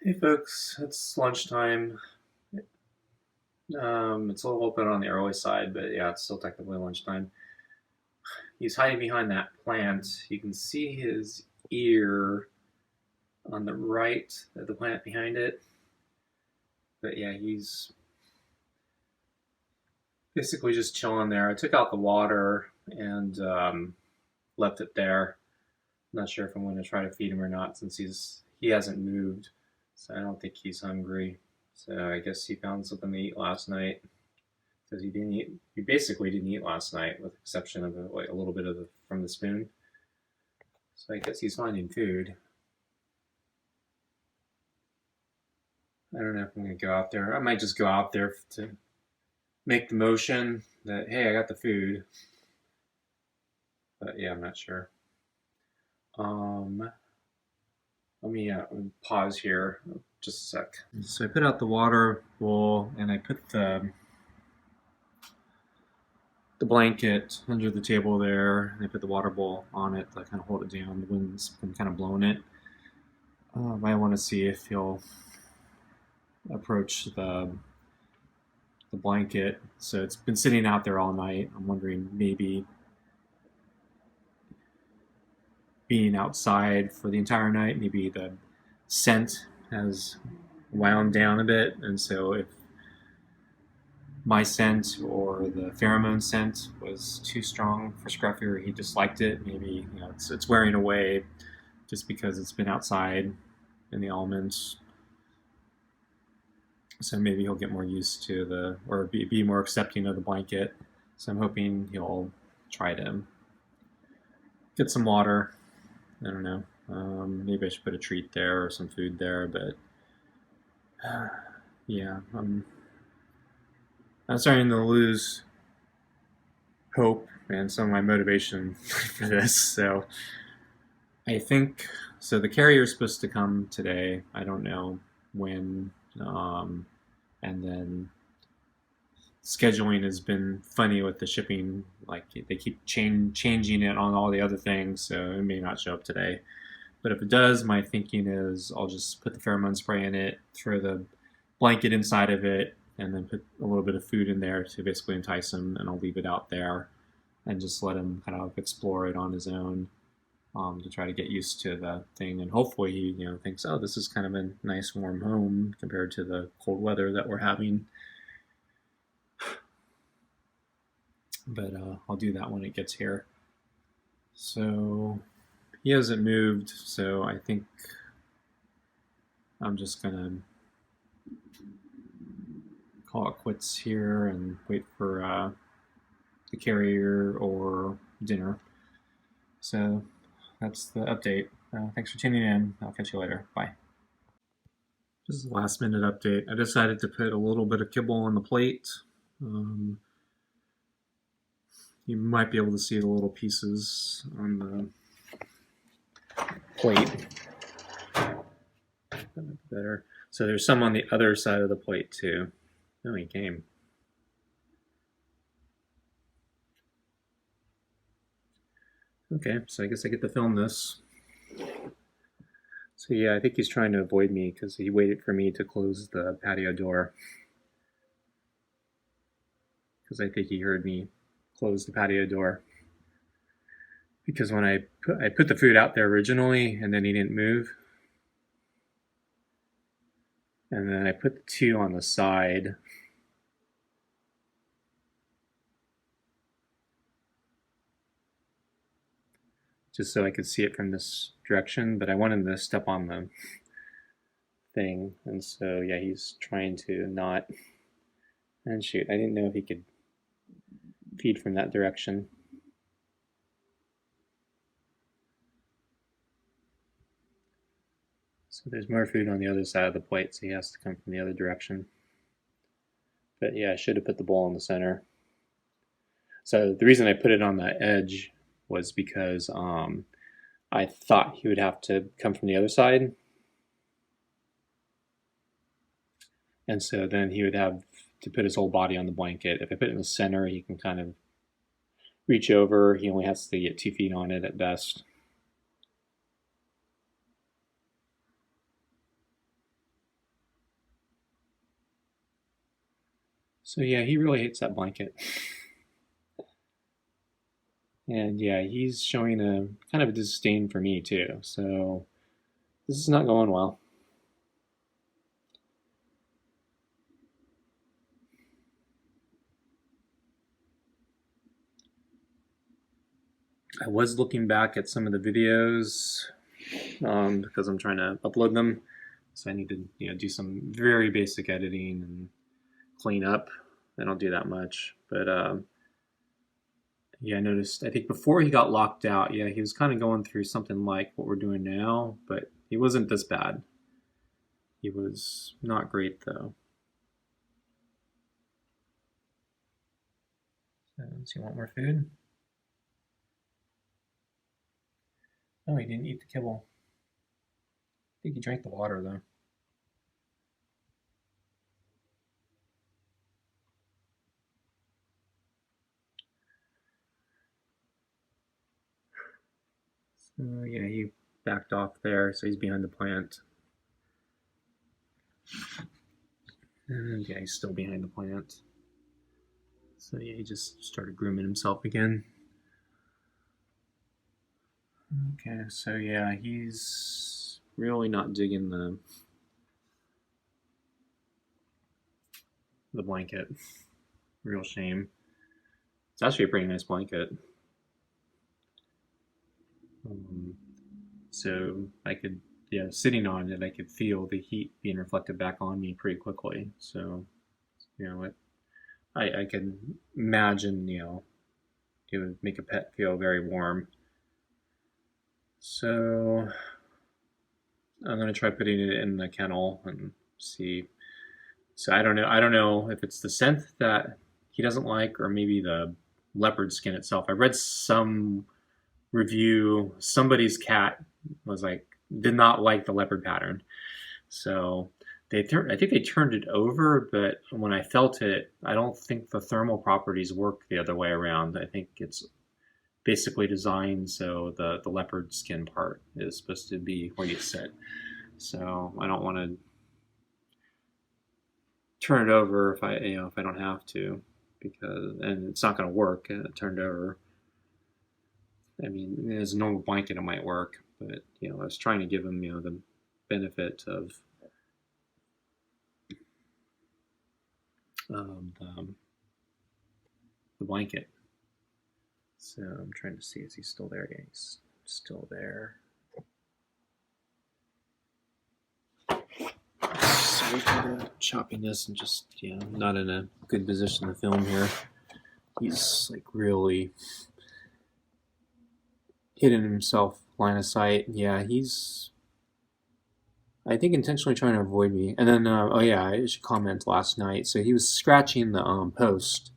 Hey folks, it's lunchtime. It's a little bit on the early side, but yeah, it's still technically lunchtime. He's hiding behind that plant. You can see his ear on the right of the plant behind it. But yeah, he's basically just chilling there. I took out the water and left it there. I'm not sure if I'm going to try to feed him or not since he hasn't moved, so I don't think he's hungry. So I guess he found something to eat last night. Because he didn't eat. He basically didn't eat last night, with the exception of a little bit of from the spoon. So I guess he's finding food. I don't know if I'm gonna go out there. I might just go out there to make the motion that hey, I got the food. But yeah, I'm not sure. Um, let me pause here just a sec. So I put out the water bowl and I put the blanket under the table there. And I put the water bowl on it to kind of hold it down. The wind's been kind of blowing it. I want to see if he'll approach the blanket. So it's been sitting out there all night. I'm wondering maybe being outside for the entire night, maybe the scent has wound down a bit, and so if my scent or the pheromone scent was too strong for Scruffy or he disliked it, maybe it's wearing away just because it's been outside in the elements. So maybe he'll get more used to or be more accepting of the blanket. So I'm hoping he'll try to get some water. I don't know. Maybe I should put a treat there or some food there, but yeah, I'm starting to lose hope and some of my motivation for this. So I think the carrier is supposed to come today. I don't know when. And then scheduling has been funny with the shipping. Like they keep changing it on all the other things, so it may not show up today. But if it does, my thinking is I'll just put the pheromone spray in it, throw the blanket inside of it, and then put a little bit of food in there to basically entice him, and I'll leave it out there and just let him kind of explore it on his own. To try to get used to the thing, and hopefully he thinks, oh, this is kind of a nice warm home compared to the cold weather that we're having. But I'll do that when it gets here. So he hasn't moved, so I think I'm just gonna call it quits here and wait for the carrier or dinner. So that's the update. Thanks for tuning in. I'll catch you later. Bye. This is a last minute update. I decided to put a little bit of kibble on the plate. You might be able to see the little pieces on the plate. Better. So there's some on the other side of the plate too. Oh, he came. Okay, so I guess I get to film this. So yeah, I think he's trying to avoid me because he waited for me to close the patio door. Because I think he heard me close the patio door. Because when I put the food out there originally, and then he didn't move, and then I put the two on the side. Just so I could see it from this direction, but I wanted him to step on the thing, and so yeah, he's trying to not. And shoot, I didn't know if he could feed from that direction. So there's more food on the other side of the plate, so he has to come from the other direction. But yeah, I should have put the bowl in the center. So the reason I put it on the edge was because I thought he would have to come from the other side. And so then he would have to put his whole body on the blanket. If I put it in the center, he can kind of reach over. He only has to get 2 feet on it at best. So yeah, he really hates that blanket. And yeah, he's showing a kind of a disdain for me too. So this is not going well. I was looking back at some of the videos because I'm trying to upload them. So I need to do some very basic editing and clean up. I don't do that much, but yeah, I noticed. I think before he got locked out, yeah, he was kind of going through something like what we're doing now, but he wasn't this bad. He was not great though. So, does he want more food? No, he didn't eat the kibble. I think he drank the water though. So yeah, he backed off there, so he's behind the plant. And yeah, he's still behind the plant. So yeah, he just started grooming himself again. Okay, so yeah, he's really not digging the blanket. Real shame. It's actually a pretty nice blanket. Um, so I could, yeah, sitting on it, I could feel the heat being reflected back on me pretty quickly. So, I can imagine, it would make a pet feel very warm. So I'm gonna try putting it in the kennel and see. So I don't know. I don't know if it's the scent that he doesn't like, or maybe the leopard skin itself. I read some review. Somebody's cat was like did not like the leopard pattern, so I think they turned it over. But when I felt it, I don't think the thermal properties work the other way around. I think it's basically designed so the leopard skin part is supposed to be where you sit. So I don't want to turn it over if I don't have to, because and it's not going to work turned over. I mean, as a normal blanket, it might work, but I was trying to give him the benefit of the blanket. So I'm trying to see, is he still there? Yeah, he's still there. Sorry for the choppiness and just not in a good position to film here. He's like really hidden himself line of sight. Yeah, he's I think intentionally trying to avoid me. And then oh yeah, I should comment last night. So he was scratching the post.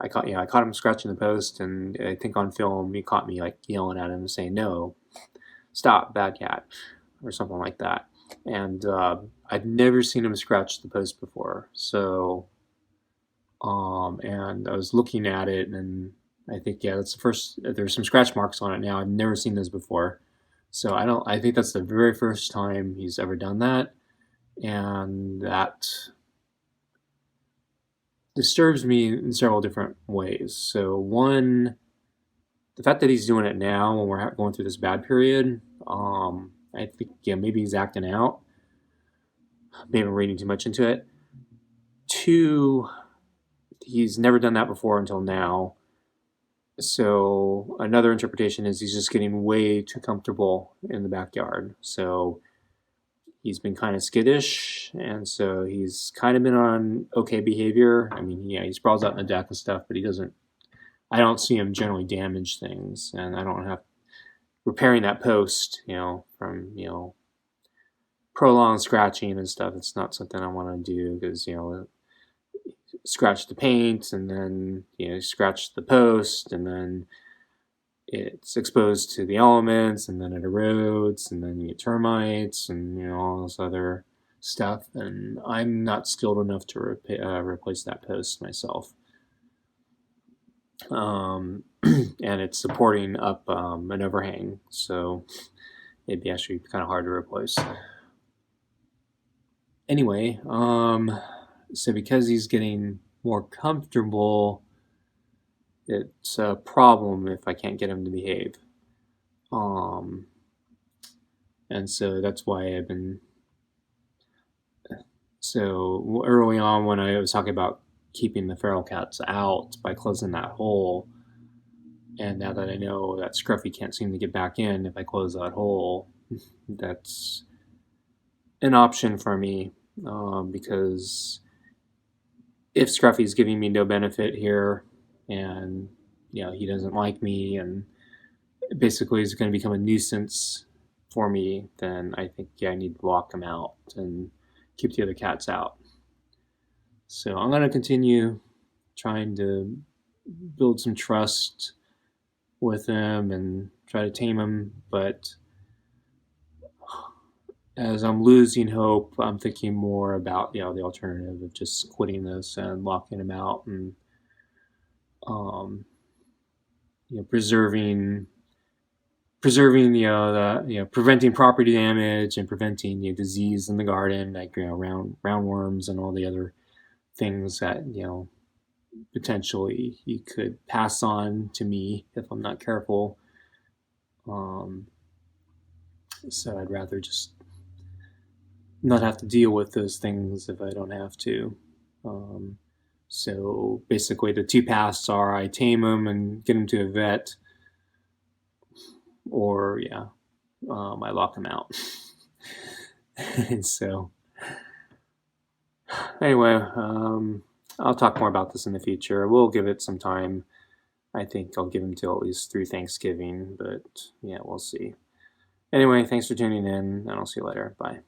I caught him scratching the post, and I think on film he caught me like yelling at him saying no, stop, bad cat, or something like that. And I've never seen him scratch the post before. So and I was looking at it, and I think that's the first. There's some scratch marks on it now. I've never seen those before, so I don't. I think that's the very first time he's ever done that, and that disturbs me in several different ways. So one, the fact that he's doing it now when we're going through this bad period, I think maybe he's acting out. Maybe I'm reading too much into it. Two, he's never done that before until now. So another interpretation is he's just getting way too comfortable in the backyard. So he's been kind of skittish, and so he's kind of been on okay behavior. I mean, yeah, he sprawls out in the deck and stuff, but he doesn't. I don't see him generally damage things, and I don't have repairing that post, from prolonged scratching and stuff. It's not something I want to do because scratch the paint and then scratch the post and then it's exposed to the elements and then it erodes and then you get termites and all this other stuff, and I'm not skilled enough to replace that post myself. And it's supporting up an overhang, so it'd be actually kind of hard to replace. Anyway, so because he's getting more comfortable, it's a problem if I can't get him to behave. And so that's why I've been. So early on, when I was talking about keeping the feral cats out by closing that hole, and now that I know that Scruffy can't seem to get back in if I close that hole, that's an option for me, because if Scruffy's giving me no benefit here, and he doesn't like me, and basically is going to become a nuisance for me, then I think I need to lock him out and keep the other cats out. So I'm going to continue trying to build some trust with him and try to tame him, but as I'm losing hope, I'm thinking more about the alternative of just quitting this and locking him out, and preserving preventing property damage and preventing disease in the garden, like roundworms and all the other things that potentially he could pass on to me if I'm not careful. So I'd rather just not have to deal with those things if I don't have to. So basically, the two paths are I tame him and get him to a vet, or I lock him out. And so, anyway, I'll talk more about this in the future. We'll give it some time. I think I'll give him till at least through Thanksgiving, but we'll see. Anyway, thanks for tuning in, and I'll see you later. Bye.